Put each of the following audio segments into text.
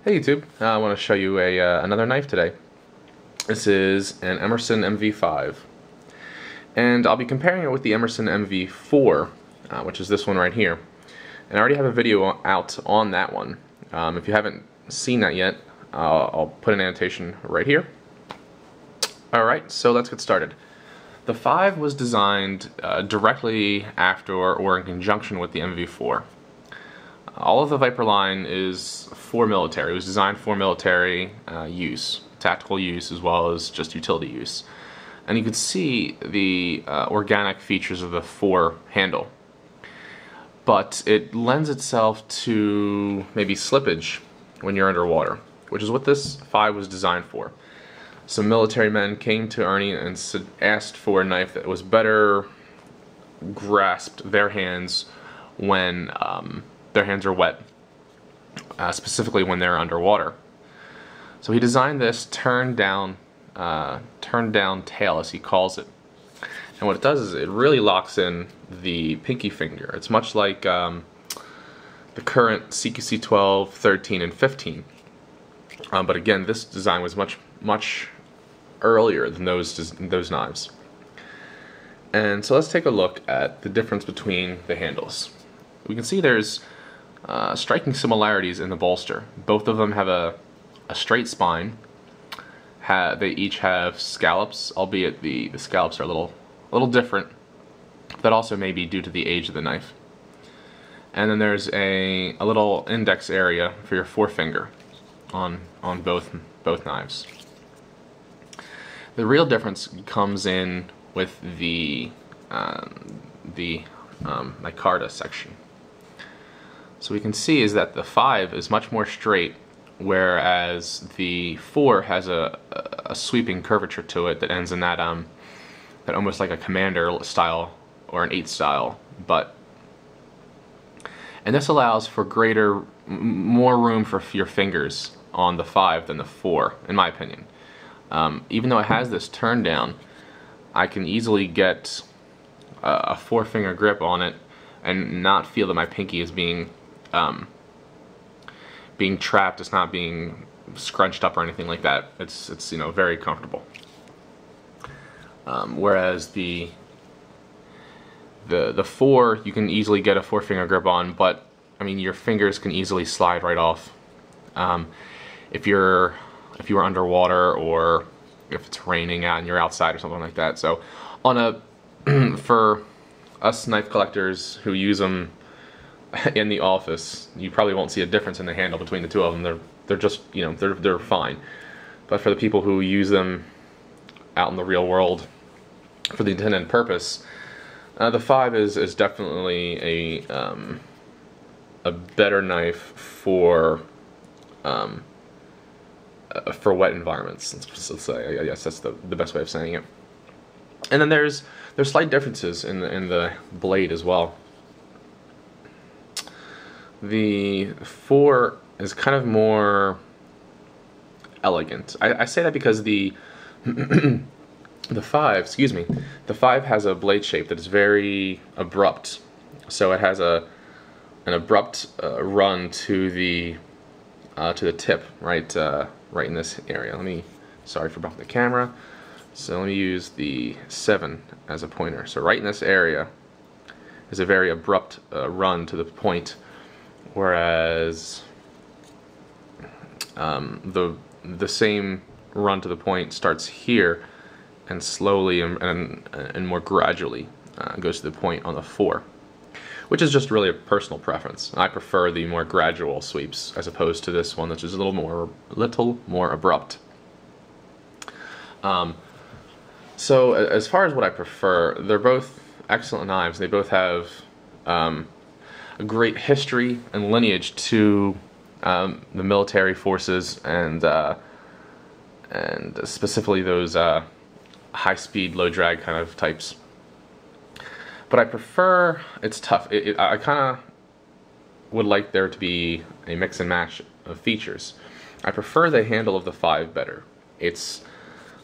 Hey YouTube, I want to show you another knife today. This is an Emerson MV5, and I'll be comparing it with the Emerson MV4, which is this one right here. And I already have a video out on that one. If you haven't seen that yet, I'll put an annotation right here. Alright, so let's get started. The 5 was designed directly after or in conjunction with the MV4. All of the Viper line is for military. It was designed for military use, tactical use, as well as just utility use. And you can see the organic features of the 4 handle. But it lends itself to maybe slippage when you're underwater, which is what this 5 was designed for. Some military men came to Ernie and asked for a knife that was better grasped their hands when their hands are wet, specifically when they're underwater. So he designed this turned down tail, as he calls it. And what it does is it really locks in the pinky finger. It's much like the current CQC 12, 13, and 15. But again, this design was much earlier than those knives. And so let's take a look at the difference between the handles. We can see there's striking similarities in the bolster. Both of them have a straight spine. They each have scallops, albeit the scallops are a little different. That also may be due to the age of the knife. And then there's a little index area for your forefinger on both knives. The real difference comes in with the micarta section. So we can see is that the 5 is much more straight, whereas the 4 has a sweeping curvature to it that ends in that almost like a commander style or an 8 style butt. And this allows for more room for your fingers on the 5 than the 4, in my opinion. Even though it has this turn down, I can easily get a 4-finger grip on it and not feel that my pinky is being trapped. It's not being scrunched up or anything like that. It's very comfortable. Whereas the 4, you can easily get a 4-finger grip on, but I mean your fingers can easily slide right off if you were underwater or if it's raining out and you're outside or something like that. So for us knife collectors who use them in the office, you probably won't see a difference in the handle between the two of them. They're just, they're fine. But for the people who use them out in the real world for the intended purpose, the 5 is definitely a better knife for wet environments. Let's say, I guess that's the best way of saying it. And then there's slight differences in the blade as well. The 4 is kind of more elegant. I say that because the 5, excuse me, the 5 has a blade shape that is very abrupt. So it has an abrupt run to the tip, right in this area. Sorry for bumping the camera. So let me use the 7 as a pointer. So right in this area is a very abrupt run to the point, whereas the same run to the point starts here and slowly and more gradually goes to the point on the 4, which is just really a personal preference. I prefer the more gradual sweeps as opposed to this one, which is a little more abrupt. So as far as what I prefer, they're both excellent knives. They both have a great history and lineage to the military forces and specifically those high-speed, low-drag kind of types. But I prefer, it's tough. I kind of would like there to be a mix and match of features. I prefer the handle of the 5 better. It's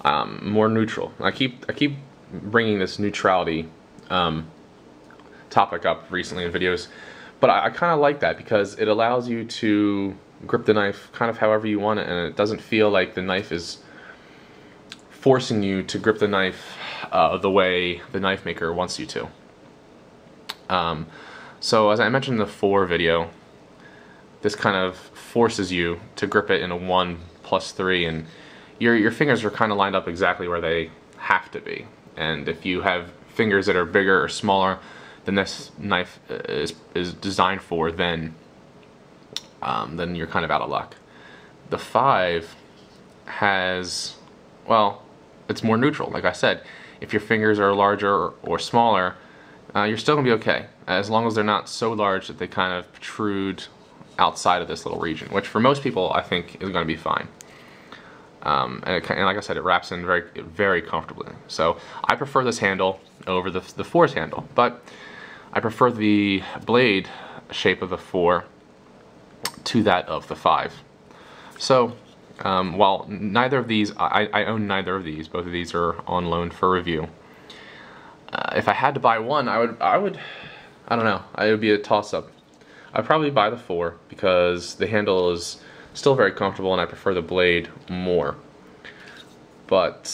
more neutral. I keep bringing this neutrality topic up recently in videos, but I kind of like that because it allows you to grip the knife kind of however you want it, and it doesn't feel like the knife is forcing you to grip the knife the way the knife maker wants you to. So as I mentioned in the 4 video, this kind of forces you to grip it in a 1+3, and your fingers are kind of lined up exactly where they have to be. And if you have fingers that are bigger or smaller than this knife is designed for, then you're kind of out of luck. The 5 has, well, it's more neutral. Like I said, if your fingers are larger or smaller, you're still gonna be okay, as long as they're not so large that they kind of protrude outside of this little region, which for most people I think is gonna be fine. And like I said, it wraps in very, very comfortably. So I prefer this handle over the 4's handle, but I prefer the blade shape of the 4 to that of the 5. So while neither of these, I own neither of these, both of these are on loan for review. If I had to buy one, I don't know, it would be a toss-up. I'd probably buy the 4 because the handle is still very comfortable and I prefer the blade more. But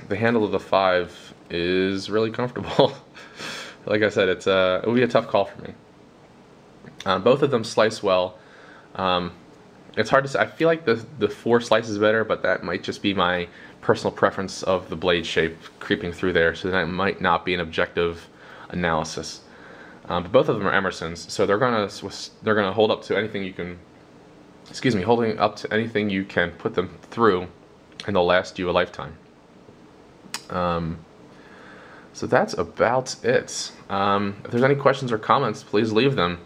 the handle of the 5 is really comfortable. Like I said, it would be a tough call for me. Both of them slice well. It's hard to say. I feel like the 4 slices better, but that might just be my personal preference of the blade shape creeping through there, so that might not be an objective analysis. But both of them are Emersons, so they're gonna hold up to anything you can. Excuse me, holding up to anything you can put them through, and they'll last you a lifetime. So that's about it. If there's any questions or comments, please leave them.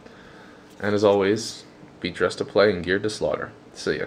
And as always, be dressed to play and geared to slaughter. See ya.